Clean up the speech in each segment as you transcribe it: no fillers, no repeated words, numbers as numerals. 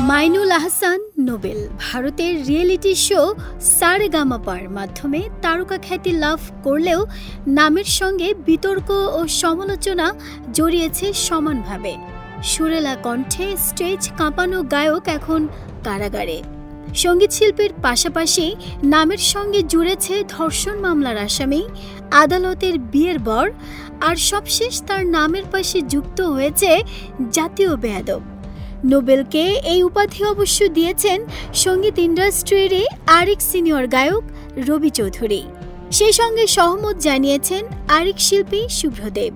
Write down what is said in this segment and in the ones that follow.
Mainul Ahsan Nobel ভারতের reality show সারেগামাপার মাধ্যমে তারকা খ্যাতি লাভ করলেও নামের সঙ্গে বিতর্ক ও সমালোচনা জড়িয়েছে সমানভাবে। সুরেলা কণ্ঠে স্টেজ কাঁপানো গায়ক এখন কারাগারে। সঙ্গীত শিল্পীর পাশাপাশি নামের সঙ্গে জুড়েছে ধর্ষণ মামলার আসামি, আদালতের বিয়ের বর, আর সবশেষ তার নামের পাশে যুক্ত হয়েছে জাতীয় বেয়াদব। নোবেলকে এই উপাধি অবশ্য দিয়েছেন সঙ্গীত ইন্ডাস্ট্রিরই আরেক সিনিয়র গায়ক রবি চৌধুরী। সেই সঙ্গে সহমত জানিয়েছেন আরেক শিল্পী শুভ্রদেব।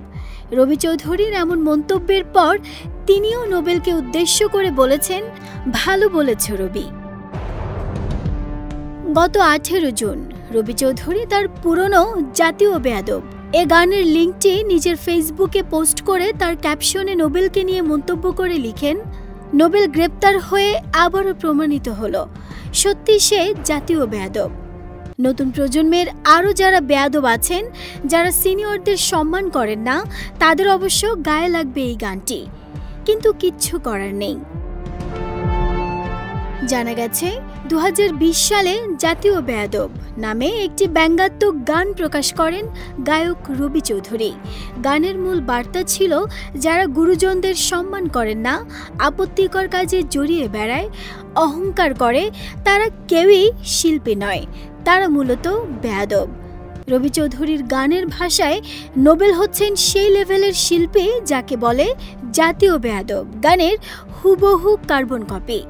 রবি চৌধুরীর এমন মন্তব্যের পর তিনিও নোবেলকে উদ্দেশ্য করে বলেছেন, ভালো বলেছ রবি। গত 18 জুন রবি চৌধুরী তার পুরনো জাতীয় বেয়াদব এ গানের লিঙ্কটি নিজের ফেসবুকে পোস্ট করে তার ক্যাপশনে নোবেলকে নিয়ে মন্তব্য করে লিখেন, নোবেল গ্রেপ্তার হয়ে আবারও প্রমাণিত হলো সত্যি সে জাতীয় বেয়াদব। নতুন প্রজন্মের আরও যারা বেয়াদব আছেন, যারা সিনিয়রদের সম্মান করেন না, তাদের অবশ্য গায়ে লাগবে এই গানটি, কিন্তু কিচ্ছু করার নেই। জানা গেছে 2020 সালে জাতীয় বেয়াদব নামে একটি ব্যঙ্গাত্মক গান প্রকাশ করেন গায়ক রবি চৌধুরী। গানের মূল বার্তা ছিল, যারা গুরুজনদের সম্মান করেন না, আপত্তিকর কাজে জড়িয়ে বেড়ায়, অহংকার করে, তারা কেউই শিল্পী নয়, তারা মূলত বেয়াদব। রবি চৌধুরীর গানের ভাষায় নোবেল হচ্ছেন সেই লেভেলের শিল্পী যাকে বলে জাতীয় বেয়াদব, গানের হুবহু কার্বন কপি।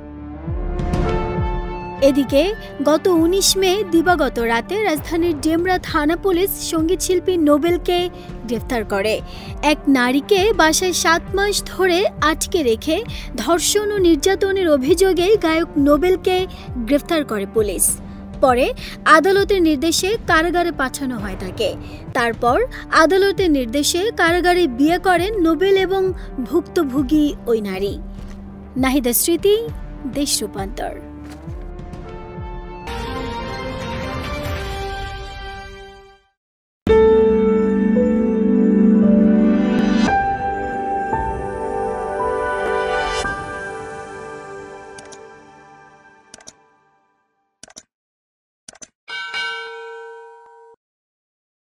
এদিকে গত 19 মে দিবাগত রাতে রাজধানীর ডেমরা থানা পুলিশ সঙ্গীত শিল্পী নোবেলকে গ্রেফতার করে। এক নারীকে বাসায় 7 মাস ধরে আটকে রেখে ধর্ষণ ও নির্যাতনের অভিযোগে গায়ক নোবেলকে গ্রেফতার করে পুলিশ। পরে আদালতের নির্দেশে কারাগারে পাঠানো হয় তাকে। তারপর আদালতের নির্দেশে কারাগারে বিয়ে করেন নোবেল এবং ভুক্তভোগী ওই নারী। নাহিদা স্মৃতি, দেশ রূপান্তর।